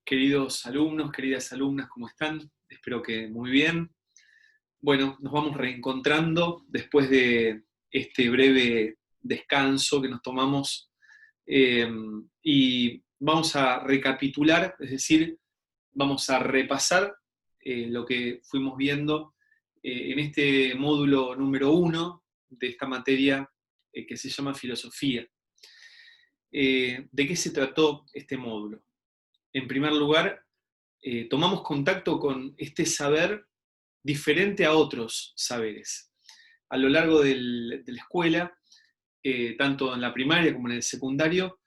Queridos alumnos, queridas alumnas, ¿cómo están? Espero que muy bien. Bueno, nos vamos reencontrando después de este breve descanso que nos tomamos y vamos a recapitular, es decir, vamos a repasar lo que fuimos viendo en este módulo número 1 de esta materia que se llama filosofía. ¿De qué se trató este módulo? En primer lugar, tomamos contacto con este saber diferente a otros saberes. A lo largo de la escuela, tanto en la primaria como en el secundario,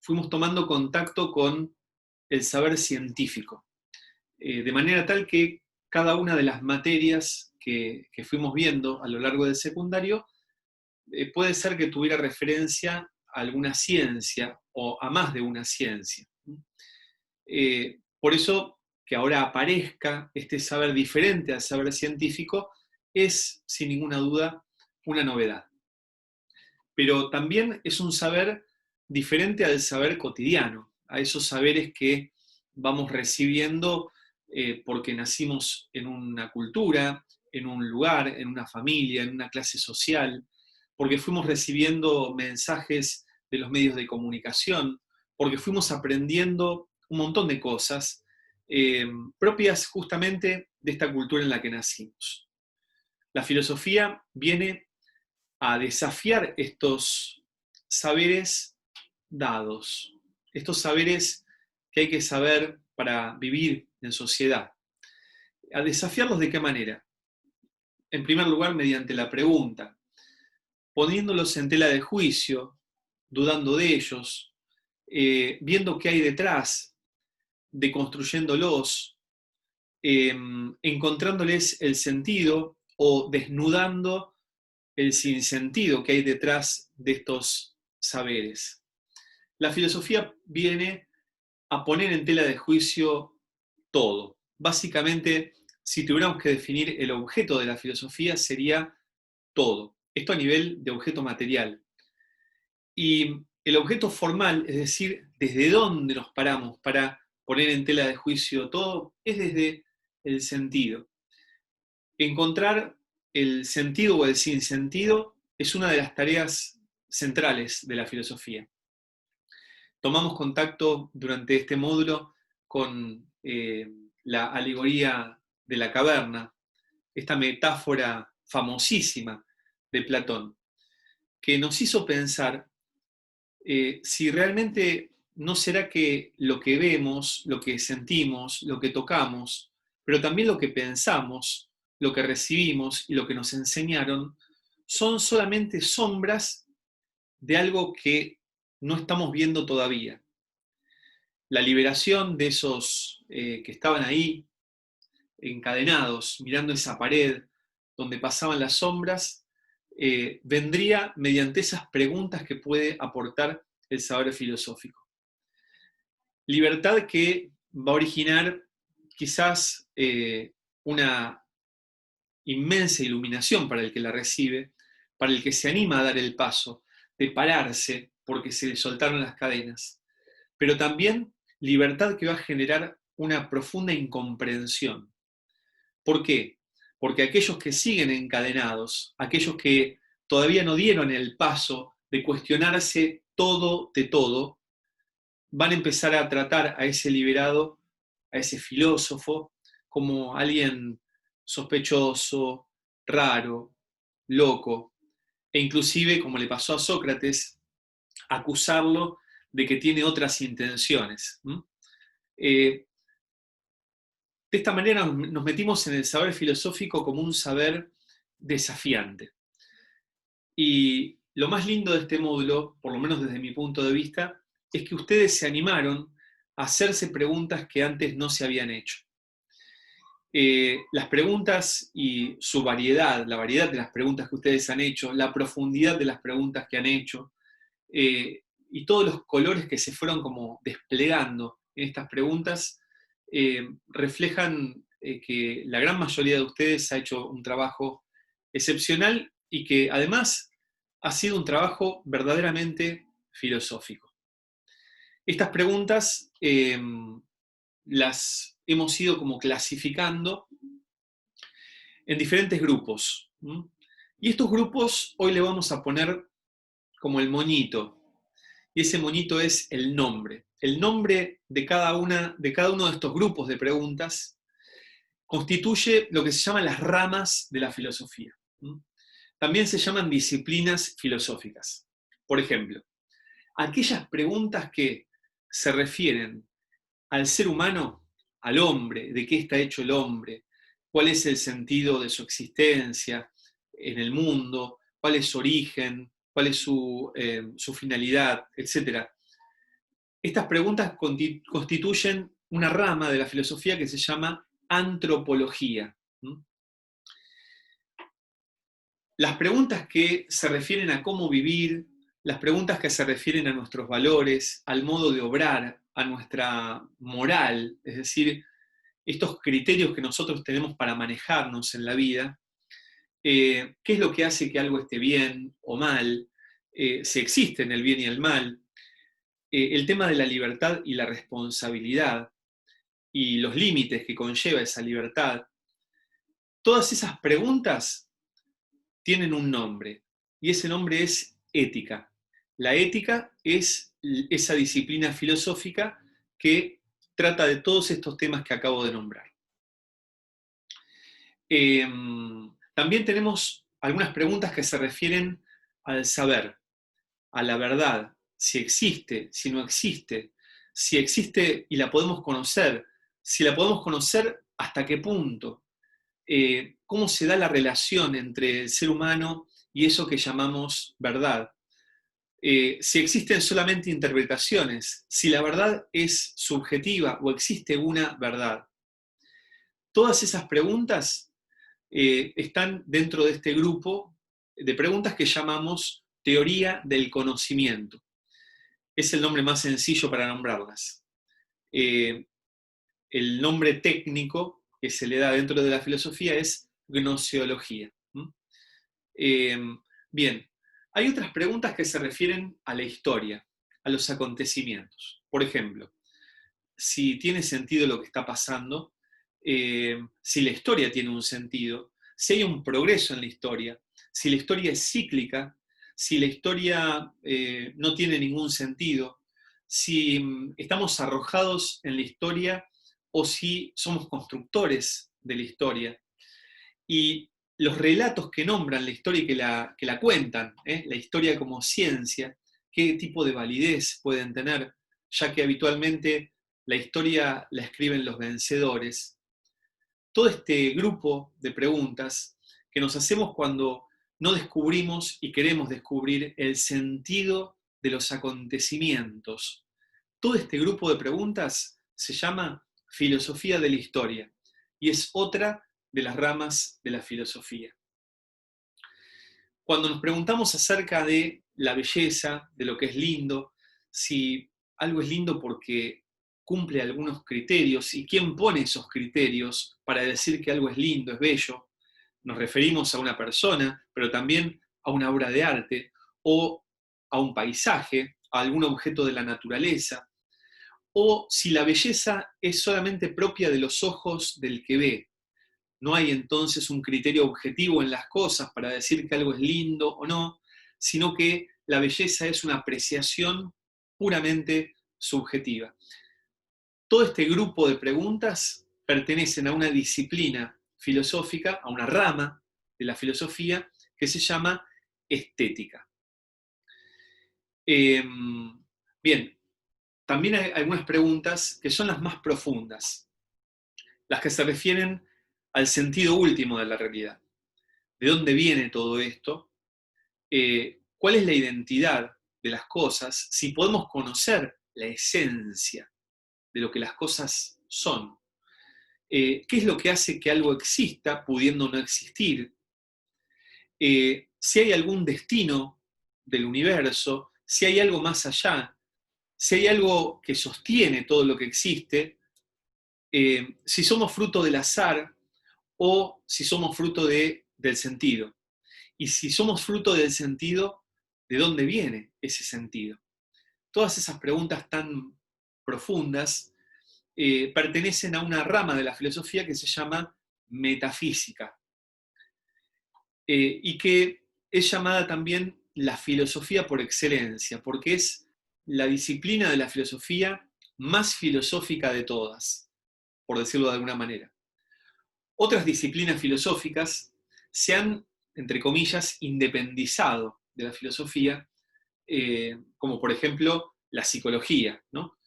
fuimos tomando contacto con el saber científico, de manera tal que cada una de las materias que fuimos viendo a lo largo del secundario puede ser que tuviera referencia a alguna ciencia o a más de una ciencia. Por eso que ahora aparezca este saber diferente al saber científico es, sin ninguna duda, una novedad. Pero también es un saber diferente al saber cotidiano, a esos saberes que vamos recibiendo porque nacimos en una cultura, en un lugar, en una familia, en una clase social, porque fuimos recibiendo mensajes de los medios de comunicación, porque fuimos aprendiendo un montón de cosas propias justamente de esta cultura en la que nacimos. La filosofía viene a desafiar estos saberes dados, estos saberes que hay que saber para vivir en sociedad. ¿A desafiarlos de qué manera? En primer lugar, mediante la pregunta, poniéndolos en tela de juicio, dudando de ellos, viendo qué hay detrás, deconstruyéndolos, encontrándoles el sentido o desnudando el sinsentido que hay detrás de estos saberes. La filosofía viene a poner en tela de juicio todo. Básicamente, si tuviéramos que definir el objeto de la filosofía, sería todo. Esto a nivel de objeto material. Y el objeto formal, es decir, desde dónde nos paramos para poner en tela de juicio todo, es desde el sentido. Encontrar el sentido o el sinsentido es una de las tareas centrales de la filosofía. Tomamos contacto durante este módulo con la alegoría de la caverna, esta metáfora famosísima de Platón, que nos hizo pensar si realmente no será que lo que vemos, lo que sentimos, lo que tocamos, pero también lo que pensamos, lo que recibimos y lo que nos enseñaron, son solamente sombras de algo que no estamos viendo todavía. La liberación de esos que estaban ahí, encadenados, mirando esa pared donde pasaban las sombras, vendría mediante esas preguntas que puede aportar el saber filosófico. Libertad que va a originar quizás una inmensa iluminación para el que la recibe, para el que se anima a dar el paso, de pararse porque se le soltaron las cadenas, pero también libertad que va a generar una profunda incomprensión. ¿Por qué? Porque aquellos que siguen encadenados, aquellos que todavía no dieron el paso de cuestionarse todo de todo, van a empezar a tratar a ese liberado, a ese filósofo, como alguien sospechoso, raro, loco, e inclusive, como le pasó a Sócrates, acusarlo de que tiene otras intenciones. De esta manera nos metimos en el saber filosófico como un saber desafiante. Y lo más lindo de este módulo, por lo menos desde mi punto de vista, es que ustedes se animaron a hacerse preguntas que antes no se habían hecho. Las preguntas y su variedad, la variedad de las preguntas que ustedes han hecho, la profundidad de las preguntas que han hecho, y todos los colores que se fueron como desplegando en estas preguntas, reflejan que la gran mayoría de ustedes ha hecho un trabajo excepcional y que además ha sido un trabajo verdaderamente filosófico. Estas preguntas las hemos ido como clasificando en diferentes grupos. Y estos grupos hoy le vamos a poner como el moñito. Y ese moñito es el nombre. El nombre de cada uno de estos grupos de preguntas constituye lo que se llaman las ramas de la filosofía. También se llaman disciplinas filosóficas. Por ejemplo, aquellas preguntas que se refieren al ser humano, al hombre, de qué está hecho el hombre, cuál es el sentido de su existencia en el mundo, cuál es su origen, cuál es su finalidad, etc. Estas preguntas constituyen una rama de la filosofía que se llama antropología. Las preguntas que se refieren a cómo vivir, las preguntas que se refieren a nuestros valores, al modo de obrar, a nuestra moral, es decir, estos criterios que nosotros tenemos para manejarnos en la vida, qué es lo que hace que algo esté bien o mal, si existen el bien y el mal, el tema de la libertad y la responsabilidad y los límites que conlleva esa libertad. Todas esas preguntas tienen un nombre, y ese nombre es ética. La ética es esa disciplina filosófica que trata de todos estos temas que acabo de nombrar. También tenemos algunas preguntas que se refieren al saber, a la verdad, si existe, si no existe, si existe y la podemos conocer, si la podemos conocer, hasta qué punto, cómo se da la relación entre el ser humano y eso que llamamos verdad. Si existen solamente interpretaciones, si la verdad es subjetiva o existe una verdad. Todas esas preguntas están dentro de este grupo de preguntas que llamamos teoría del conocimiento. Es el nombre más sencillo para nombrarlas. El nombre técnico que se le da dentro de la filosofía es gnoseología. Bien, hay otras preguntas que se refieren a la historia, a los acontecimientos. Por ejemplo, si tiene sentido lo que está pasando, si la historia tiene un sentido, si hay un progreso en la historia, si la historia es cíclica, si la historia no tiene ningún sentido, si estamos arrojados en la historia o si somos constructores de la historia. Y los relatos que nombran la historia y que la cuentan, la historia como ciencia, qué tipo de validez pueden tener, ya que habitualmente la historia la escriben los vencedores. Todo este grupo de preguntas que nos hacemos cuando no descubrimos y queremos descubrir el sentido de los acontecimientos. Todo este grupo de preguntas se llama filosofía de la historia y es otra de las ramas de la filosofía. Cuando nos preguntamos acerca de la belleza, de lo que es lindo, si algo es lindo porque cumple algunos criterios y quién pone esos criterios para decir que algo es lindo, es bello, nos referimos a una persona, pero también a una obra de arte o a un paisaje, a algún objeto de la naturaleza, o si la belleza es solamente propia de los ojos del que ve. No hay entonces un criterio objetivo en las cosas para decir que algo es lindo o no, sino que la belleza es una apreciación puramente subjetiva. Todo este grupo de preguntas pertenecen a una disciplina filosófica, a una rama de la filosofía que se llama estética. Bien, también hay algunas preguntas que son las más profundas, las que se refieren al sentido último de la realidad. ¿De dónde viene todo esto? ¿Cuál es la identidad de las cosas? Si podemos conocer la esencia de lo que las cosas son. ¿Qué es lo que hace que algo exista pudiendo no existir? Si hay algún destino del universo, si hay algo más allá, si hay algo que sostiene todo lo que existe, si somos fruto del azar o si somos fruto del sentido. Y si somos fruto del sentido, ¿de dónde viene ese sentido? Todas esas preguntas tan profundas, pertenecen a una rama de la filosofía que se llama metafísica, y que es llamada también la filosofía por excelencia, porque es la disciplina de la filosofía más filosófica de todas, por decirlo de alguna manera. Otras disciplinas filosóficas se han, entre comillas, independizado de la filosofía, como por ejemplo la psicología, ¿no?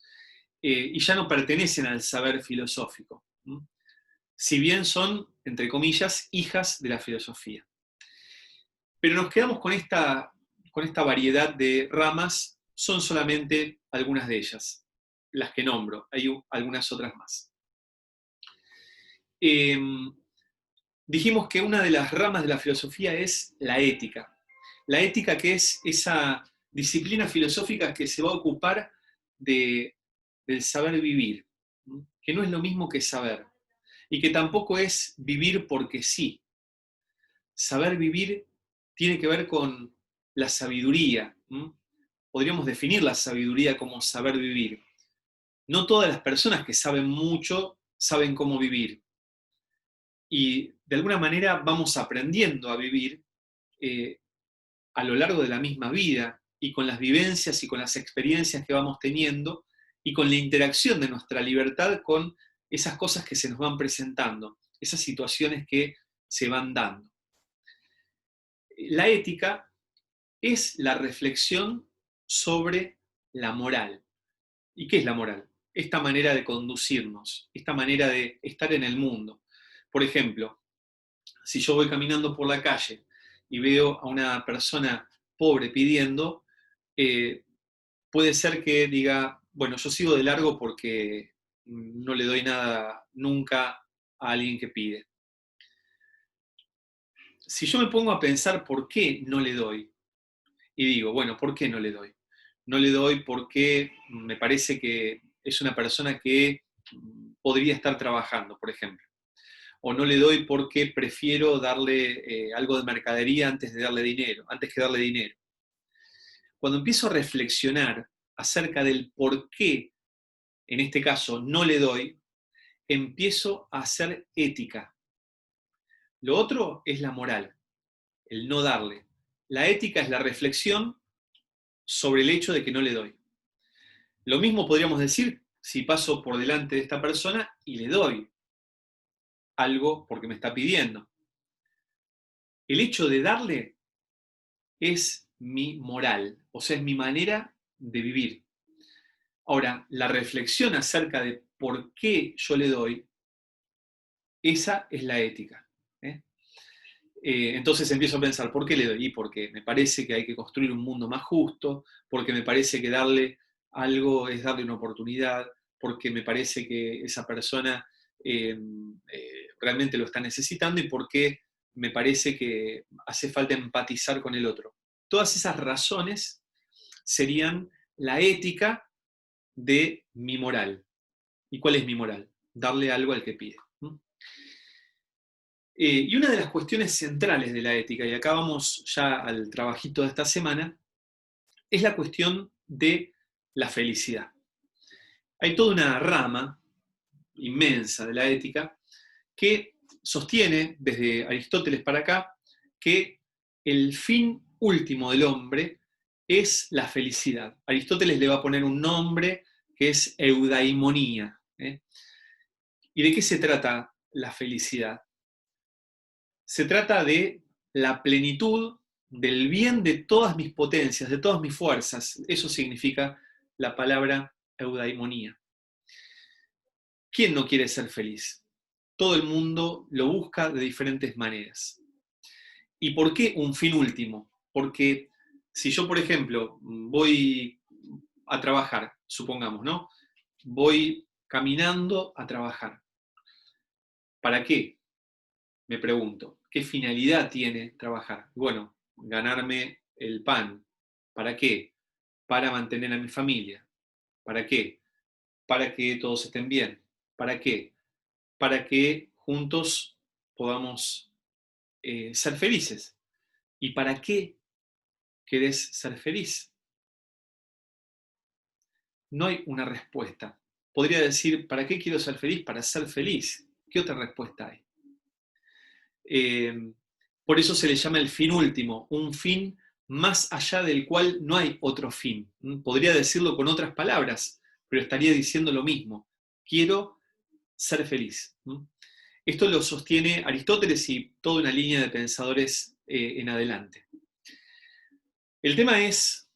Y ya no pertenecen al saber filosófico, ¿no? Si bien son, entre comillas, hijas de la filosofía. Pero nos quedamos con esta variedad de ramas, son solamente algunas de ellas, las que nombro, hay algunas otras más. Dijimos que una de las ramas de la filosofía es la ética. La ética, que es esa disciplina filosófica que se va a ocupar del saber vivir, ¿no? Que no es lo mismo que saber, y que tampoco es vivir porque sí. Saber vivir tiene que ver con la sabiduría, ¿no? Podríamos definir la sabiduría como saber vivir. No todas las personas que saben mucho saben cómo vivir. Y de alguna manera vamos aprendiendo a vivir eh, a lo largo de la misma vida y con las vivencias y con las experiencias que vamos teniendo y con la interacción de nuestra libertad con esas cosas que se nos van presentando, esas situaciones que se van dando. La ética es la reflexión sobre la moral. ¿Y qué es la moral? Esta manera de conducirnos, esta manera de estar en el mundo. Por ejemplo, si yo voy caminando por la calle y veo a una persona pobre pidiendo, eh, puede ser que diga, bueno, yo sigo de largo porque no le doy nada nunca a alguien que pide. Si yo me pongo a pensar por qué no le doy, y digo, bueno, ¿por qué no le doy? No le doy porque me parece que es una persona que podría estar trabajando, por ejemplo. O no le doy porque prefiero darle algo de mercadería antes de darle dinero, antes que darle dinero. Cuando empiezo a reflexionar acerca del por qué, en este caso, no le doy, empiezo a hacer ética. Lo otro es la moral, el no darle. La ética es la reflexión sobre el hecho de que no le doy. Lo mismo podríamos decir si paso por delante de esta persona y le doy algo porque me está pidiendo. El hecho de darle es mi moral, o sea, es mi manera de vivir. Ahora, la reflexión acerca de por qué yo le doy, esa es la ética. ¿Eh? Entonces empiezo a pensar, ¿por qué le doy? Y porque me parece que hay que construir un mundo más justo, porque me parece que darle algo es darle una oportunidad, porque me parece que esa persona realmente lo está necesitando y porque me parece que hace falta empatizar con el otro. Todas esas razones serían la ética de mi moral. ¿Y cuál es mi moral? Darle algo al que pide. Y una de las cuestiones centrales de la ética, y acá vamos ya al trabajito de esta semana, es la cuestión de la felicidad. Hay toda una rama inmensa de la ética que sostiene, desde Aristóteles para acá, que el fin último del hombre es la felicidad. Aristóteles le va a poner un nombre que es eudaimonía. ¿Eh? ¿Y de qué se trata la felicidad? Se trata de la plenitud del bien de todas mis potencias, de todas mis fuerzas. Eso significa la palabra eudaimonía. ¿Quién no quiere ser feliz? Todo el mundo lo busca de diferentes maneras. ¿Y por qué un fin último? Porque si yo, por ejemplo, voy a trabajar, supongamos, ¿no? Voy caminando a trabajar. ¿Para qué? Me pregunto. ¿Qué finalidad tiene trabajar? Bueno, ganarme el pan. ¿Para qué? Para mantener a mi familia. ¿Para qué? Para que todos estén bien. ¿Para qué? Para que juntos podamos ser felices. ¿Y para qué querés ser feliz? no hay una respuesta. Podría decir, ¿para qué quiero ser feliz? Para ser feliz. ¿Qué otra respuesta hay? Por eso se le llama el fin último, un fin más allá del cual no hay otro fin. Podría decirlo con otras palabras, pero estaría diciendo lo mismo. Quiero ser feliz. Esto lo sostiene Aristóteles y toda una línea de pensadores en adelante. El tema es,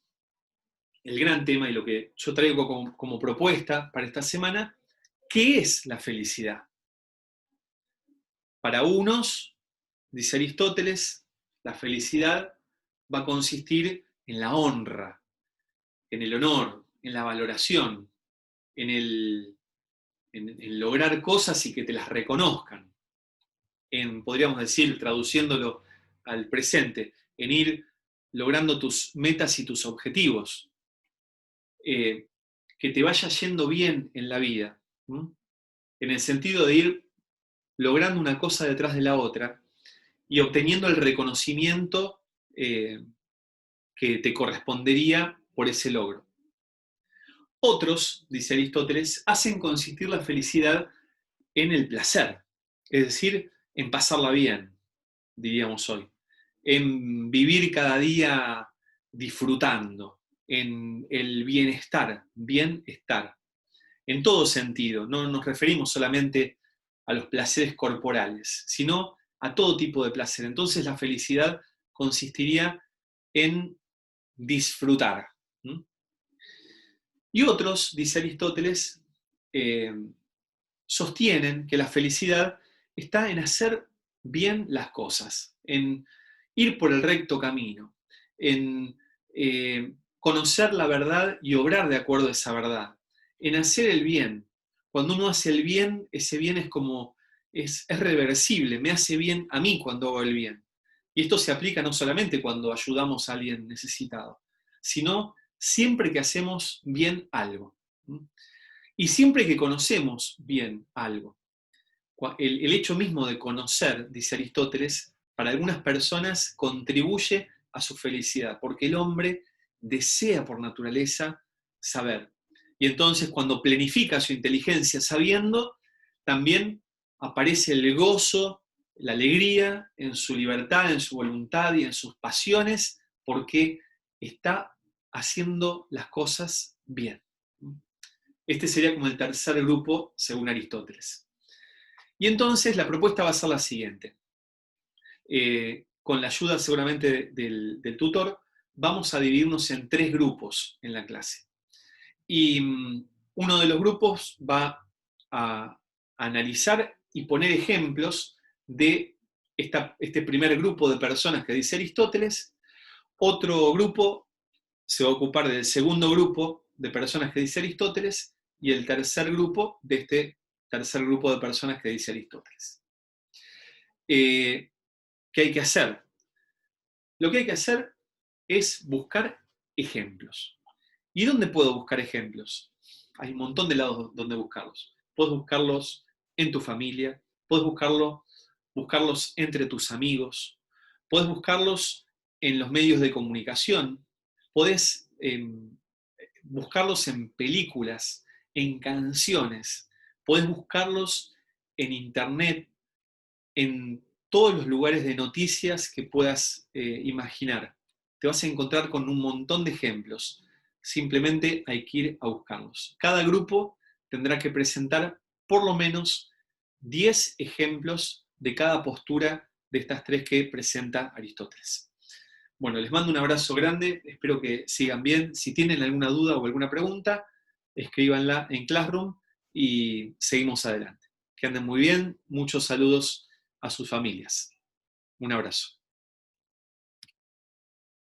el gran tema y lo que yo traigo como propuesta para esta semana, ¿qué es la felicidad? Para unos, dice Aristóteles, la felicidad va a consistir en la honra, en el honor, en la valoración, en lograr cosas y que te las reconozcan. Podríamos decir, traduciéndolo al presente, en ir logrando tus metas y tus objetivos. Que te vaya yendo bien en la vida, en el sentido de ir logrando una cosa detrás de la otra y obteniendo el reconocimiento que te correspondería por ese logro. Otros, dice Aristóteles, hacen consistir la felicidad en el placer, es decir, en pasarla bien, diríamos hoy, en vivir cada día disfrutando, en el bienestar, en todo sentido. No nos referimos solamente a los placeres corporales, sino a todo tipo de placer. Entonces la felicidad consistiría en disfrutar. Y otros, dice Aristóteles, sostienen que la felicidad está en hacer bien las cosas, en ir por el recto camino, en conocer la verdad y obrar de acuerdo a esa verdad, en hacer el bien. Cuando uno hace el bien, ese bien es reversible, me hace bien a mí cuando hago el bien. Y esto se aplica no solamente cuando ayudamos a alguien necesitado, sino siempre que hacemos bien algo. Y siempre que conocemos bien algo. El hecho mismo de conocer, dice Aristóteles, para algunas personas contribuye a su felicidad, porque el hombre desea por naturaleza saber. Y entonces cuando planifica su inteligencia sabiendo, también aparece el gozo, la alegría en su libertad, en su voluntad y en sus pasiones, porque está haciendo las cosas bien. Este sería como el tercer grupo, según Aristóteles. Y entonces la propuesta va a ser la siguiente. Con la ayuda seguramente del tutor, vamos a dividirnos en 3 grupos en la clase. Y uno de los grupos va a analizar y poner ejemplos de este primer grupo de personas que dice Aristóteles. Otro grupo se va a ocupar del segundo grupo de personas que dice Aristóteles y el tercer grupo de este tercer grupo de personas que dice Aristóteles. ¿Qué hay que hacer? Lo que hay que hacer es buscar ejemplos. ¿Y dónde puedo buscar ejemplos? Hay un montón de lados donde buscarlos. Puedes buscarlos en tu familia, puedes buscarlos entre tus amigos, puedes buscarlos en los medios de comunicación, puedes buscarlos en películas, en canciones, puedes buscarlos en internet, en todos los lugares de noticias que puedas imaginar. Te vas a encontrar con un montón de ejemplos. Simplemente hay que ir a buscarlos. Cada grupo tendrá que presentar por lo menos 10 ejemplos de cada postura de estas 3 que presenta Aristóteles. Bueno, les mando un abrazo grande, espero que sigan bien. Si tienen alguna duda o alguna pregunta, escríbanla en Classroom y seguimos adelante. Que anden muy bien, muchos saludos a sus familias. Un abrazo.